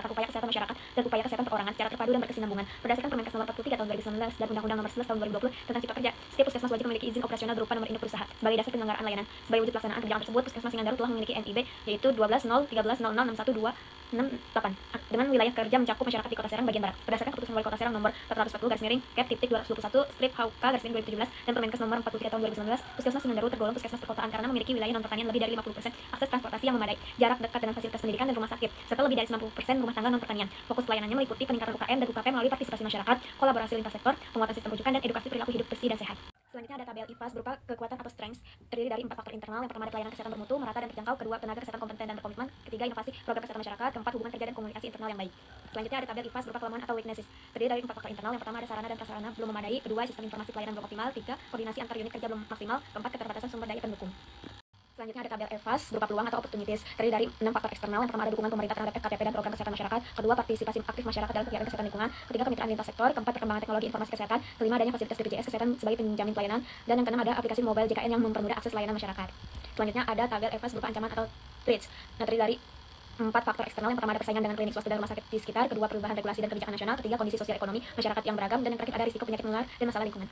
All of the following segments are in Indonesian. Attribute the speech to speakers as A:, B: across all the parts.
A: tentang upaya kesehatan masyarakat dan upaya kesehatan perorangan secara terpadu dan berkesinambungan. Berdasarkan Permenkes Nomor 43 Tahun 2019 dan Undang-Undang Nomor 11 Tahun 2020 tentang Cipta Kerja, setiap puskesmas wajib memiliki izin operasional berupa nomor induk perusahaan sebagai dasar penyelenggaraan layanan. Sebagai wujud pelaksanaan kebijakan tersebut, Puskesmas Singandaru telah memiliki NIB yaitu 12.013.006128 dengan wilayah kerja mencakup masyarakat di Kota Serang bagian barat. Berdasarkan Keputusan Wali Kota Serang Nomor 440/Cap-221/2021 dan Permenkes Nomor 43 Tahun 2019, Puskesmas Singandaru tergolong puskesmas perkotaan karena memiliki wilayah non pertanian lebih dari 50%, akses transportasi yang memadai, jarak dekat dengan fasilitas pendidikan dan rumah sakit, serta lebih dari 90% rumah tangga non pertanian. Fokus pelayanannya meliputi peningkatan UKM dan UKP melalui partisipasi masyarakat, kolaborasi lintas sektor, penguatan sistem rujukan dan edukasi perilaku hidup bersih dan sehat. Selanjutnya ada tabel IPAS berupa kekuatan atau strengths, terdiri dari 4 faktor internal. Yang pertama ada pelayanan kesehatan bermutu, merata dan terjangkau. Kedua, tenaga kesehatan kompeten dan berkomitmen. Ketiga, inovasi program kesehatan masyarakat. Keempat, hubungan kerja dan komunikasi internal yang baik. Selanjutnya ada tabel IPAS berupa kelemahan atau weaknesses, terdiri dari 4 faktor internal. Yang pertama ada sarana dan prasarana belum memadai. Kedua, sistem informasi pelayanan belum optimal. Tiga, koordinasi antar unit kerja belum maksimal. Keempat, keterbatasan sumber daya pendukung. Selanjutnya ada tabel EVAS berupa peluang atau opportunities, terdiri dari 6 faktor eksternal. Yang pertama ada dukungan pemerintah terhadap FKTP dan program kesehatan masyarakat. Kedua, partisipasi aktif masyarakat dalam kegiatan kesehatan lingkungan. Ketiga, kemitraan lintas sektor. Keempat, perkembangan teknologi informasi kesehatan. Kelima, adanya fasilitas BPJS kesehatan sebagai penjamin pelayanan. Dan yang keenam ada aplikasi mobile JKN yang mempermudah akses layanan masyarakat. Selanjutnya ada tabel EVAS berupa ancaman atau threats, terdiri dari 4 faktor eksternal. Yang pertama ada persaingan dengan klinik swasta dan rumah sakit di sekitar. Kedua, perubahan regulasi dan kebijakan nasional. Ketiga, kondisi sosial ekonomi masyarakat yang beragam. Dan yang terakhir ada risiko penyakit menular dan masalah lingkungan.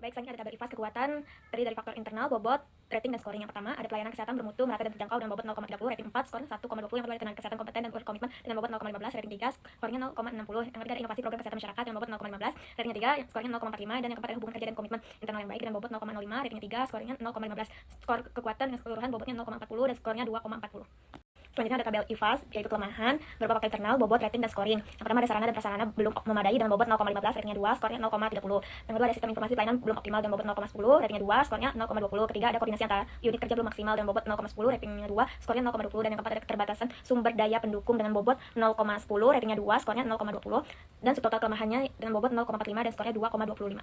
A: Baik, selanjutnya ada tabel IPAS kekuatan, terdiri dari faktor internal, bobot, rating dan scoring. Yang pertama ada pelayanan kesehatan bermutu, merata dan terjangkau dengan bobot 0,30, rating 4, skor 1,20. Yang kedua ada tenaga kesehatan kompeten dan berkomitmen dengan bobot 0,15, rating 3, skornya 0,60. Yang ketiga ada inovasi program kesehatan masyarakat dengan bobot 0,15, ratingnya 3, skornya 0,45. Dan yang keempat ada hubungan kerja dan komitmen internal yang baik dengan bobot 0,05, ratingnya 3, skornya 0,15. Skor kekuatan dengan keseluruhan bobotnya 0,40 dan skornya 2,40. Selanjutnya ada tabel IFAS, yaitu kelemahan berupa faktor internal, bobot, rating, dan scoring. Yang pertama ada sarana dan prasarana belum memadai dengan bobot 0,15, ratingnya 2, skornya 0,30. Yang kedua ada sistem informasi pelayanan belum optimal dengan bobot 0,10, ratingnya 2, skornya 0,20. Ketiga ada koordinasi antara unit kerja belum maksimal dengan bobot 0,10, ratingnya 2, skornya 0,20. Dan yang keempat ada keterbatasan sumber daya pendukung dengan bobot 0,10, ratingnya 2, skornya 0,20. Dan subtotal kelemahannya dengan bobot 0,45 dan skornya 2,25.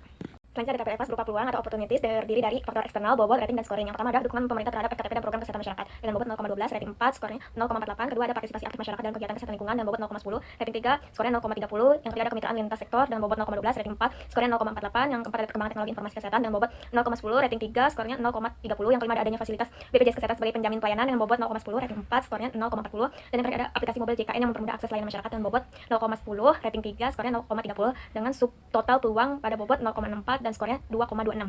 A: Selanjutnya ada tabel EVAS berupa peluang atau opportunities, terdiri dari faktor eksternal, bobot, rating, dan scoring. Yang pertama ada dukungan pemerintah terhadap FKTP dan program kesehatan masyarakat dengan bobot 0,12, rating 4, skornya 0,48. Kedua ada partisipasi aktif masyarakat dalam kegiatan kesehatan lingkungan dengan bobot 0,10, rating 3, skornya 0,30. Yang ketiga ada kemitraan lintas sektor dengan bobot 0,12, rating 4, skornya 0,48. Yang keempat ada perkembangan teknologi informasi kesehatan dengan bobot 0,10, rating 3, skornya 0,30. Yang kelima ada adanya fasilitas BPJS kesehatan sebagai penjamin pelayanan dengan bobot 0,10, rating 4, skornya 0,40. Dan yang terakhir ada aplikasi mobile JKN yang mempermudah akses layanan masyarakat dengan bobot 0,10, rating 3, skornya 0,30 dengan subtotal peluang pada bobot 0,64 dan skornya 2,26.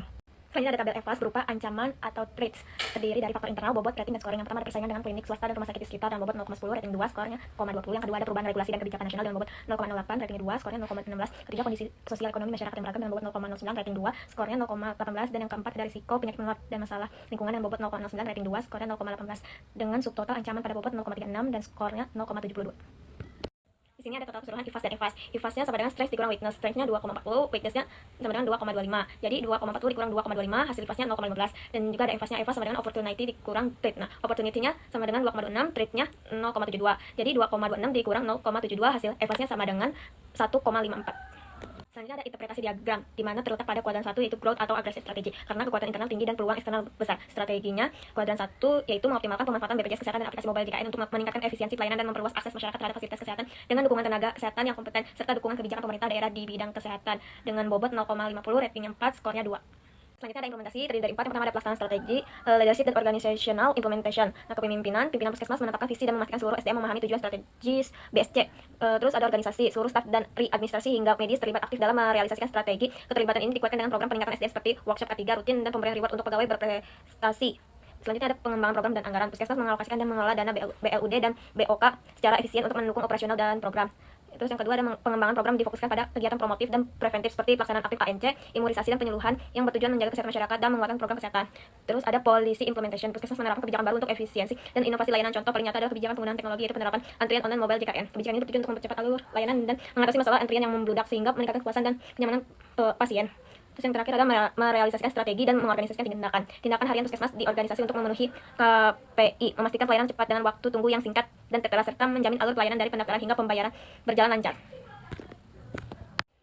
A: Selanjutnya ada tabel EVAS berupa ancaman atau threats, terdiri dari faktor internal, bobot, rating, dan scoring. Yang pertama ada persaingan dengan klinik swasta dan rumah sakit di sekitar dan bobot 0,10, rating 2, skornya 0,20. Yang kedua ada perubahan regulasi dan kebijakan nasional dengan bobot 0,08, ratingnya 2, skornya 0,16. Ketiga kondisi sosial ekonomi masyarakat yang beragam dengan bobot 0,09, rating 2, skornya 0,18. Dan yang keempat ada risiko penyakit menular dan masalah lingkungan dengan bobot 0,09, rating 2, skornya 0,18. Dengan subtotal ancaman pada bobot 0,36 dan skornya 0,72. Di sini ada total keseluruhan IFAS dan EVAS. IFAS-nya sama dengan strength dikurang weakness. Strength-nya 2,40, weakness-nya sama dengan 2,25. Jadi 2,40 dikurang 2,25, hasil IFAS-nya 0,15. Dan juga ada EVAS-nya, EVAS sama dengan opportunity dikurang threat. Nah, opportunity-nya sama dengan 2,26, threat-nya 0,72. Jadi 2,26 dikurang 0,72, hasil EVAS-nya sama dengan 1,54. Selanjutnya ada interpretasi diagram, di mana terletak pada kuadran 1 yaitu growth atau aggressive strategy, karena kekuatan internal tinggi dan peluang eksternal besar. Strateginya kuadran 1 yaitu mengoptimalkan pemanfaatan BPJS kesehatan dan aplikasi mobile JKN untuk meningkatkan efisiensi pelayanan dan memperluas akses masyarakat terhadap fasilitas kesehatan dengan dukungan tenaga kesehatan yang kompeten serta dukungan kebijakan pemerintah daerah di bidang kesehatan dengan bobot 0,50, ratingnya 4, skornya 2. Selanjutnya ada implementasi, terdiri dari 4. Yang pertama ada pelaksanaan strategi, leadership dan organizational implementation. Nah, kepemimpinan, pimpinan puskesmas menetapkan visi dan memastikan seluruh SDM memahami tujuan strategis BSC. Terus ada organisasi, seluruh staf dan administrasi hingga medis terlibat aktif dalam merealisasikan strategi. Keterlibatan ini dikuatkan dengan program peningkatan SDM seperti workshop K3 rutin dan pemberian reward untuk pegawai berprestasi. Selanjutnya ada pengembangan program dan anggaran. Puskesmas mengalokasikan dan mengelola dana BLUD dan BOK secara efisien untuk mendukung operasional dan program. Terus yang kedua ada pengembangan program difokuskan pada kegiatan promotif dan preventif seperti pelaksanaan aktif KNC, imunisasi dan penyuluhan yang bertujuan menjaga kesehatan masyarakat dan menguatkan program kesehatan. Terus ada policy implementation. Puskesmas menerapkan kebijakan baru untuk efisiensi dan inovasi layanan. Contoh paling nyata adalah kebijakan penggunaan teknologi yaitu penerapan antrian online mobile JKN. Kebijakan ini bertujuan untuk mempercepat alur layanan dan mengatasi masalah antrian yang membludak sehingga meningkatkan kepuasan dan kenyamanan pasien. Terus yang terakhir adalah merealisasikan strategi dan mengorganisasikan tindakan harian puskesmas di organisasi untuk memenuhi KPI, memastikan pelayanan cepat dengan waktu tunggu yang singkat dan tertera serta menjamin alur pelayanan dari pendaftaran hingga pembayaran berjalan lancar.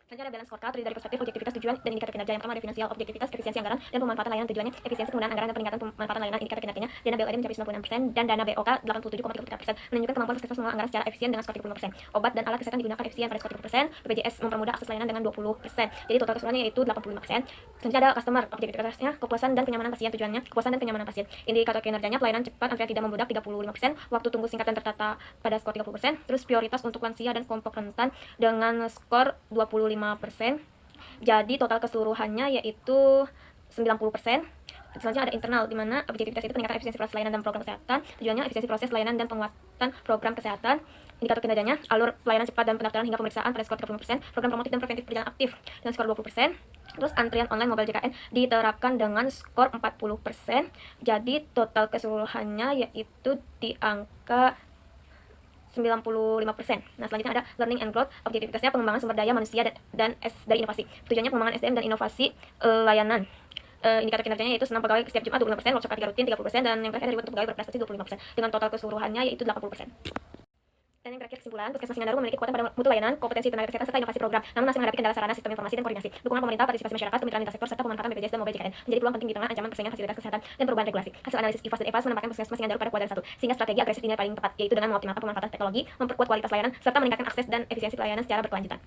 A: Selanjutnya ada balance scorecard terdiri dari perspektif, objektivitas, tujuan, dan indikator kinerja. Yang pertama ada finansial, objektivitas, efisiensi anggaran, dan pemanfaatan layanan. Tujuannya efisiensi penggunaan anggaran dan peningkatan pemanfaatan layanan. Indikator kinerjanya dana BOD mencapai 96% dan dana BOK 87,33%, menunjukkan kemampuan puskesmas mengelola anggaran secara efisien dengan skor 35%. Obat dan alat kesehatan digunakan efisien pada skor 30%. BPJS mempermudah akses layanan dengan 20%. Jadi total keseluruhannya yaitu 85%. Selanjutnya ada customer, objektivitasnya kepuasan dan kenyamanan pasien. Tujuannya kepuasan dan kenyamanan pasien. Indikator kinerjanya pelayanan cepat, antrian tidak membludak 35%, waktu tunggu singkat dan tertata pada skor 30%. Terus prioritas untuk lansia dan kelompok rentan dengan skor 25%. Jadi total keseluruhannya yaitu 90%. Selanjutnya ada internal, di mana objektivitas itu peningkatan efisiensi proses layanan dan program kesehatan. Tujuannya efisiensi proses layanan dan penguatan program kesehatan. Indikator kinerjanya alur pelayanan cepat dan pendaftaran hingga pemeriksaan pada skor 30%. Program promotif dan preventif berjalan aktif dengan skor 20%. Terus antrian online mobile JKN diterapkan dengan skor 40%. Jadi total keseluruhannya yaitu di angka 95%. Nah, selanjutnya ada learning and growth, objektivitasnya pengembangan sumber daya manusia dan dari inovasi. Tujuannya pengembangan SDM dan inovasi layanan. Indikator kinerjanya yaitu senam pegawai setiap Jumat 25%, workshop K3 rutin 30%, dan yang terakhir reward untuk pegawai berprestasi 25%. Dengan total keseluruhannya yaitu 80%. Dan yang terakhir kesimpulan, Puskesmas Singandaru memiliki kekuatan pada mutu layanan, kompetensi tenaga kesehatan, serta inovasi program. Namun masih menghadapi kendala sarana, sistem informasi, dan koordinasi. Dukungan pemerintah, partisipasi masyarakat, kemitraan lintas sektor, serta pemanfaatan BPJS dan mobile JKN menjadi peluang penting di tengah ancaman persaingan fasilitas kesehatan dan perubahan regulasi. Hasil analisis IFAS dan EVAS menempatkan Puskesmas Singandaru pada kuadran 1, sehingga strategi agresif dinilai paling tepat, yaitu dengan mengoptimalkan pemanfaatan teknologi, memperkuat kualitas layanan, serta meningkatkan akses dan efisiensi pelayanan secara berkelanjutan.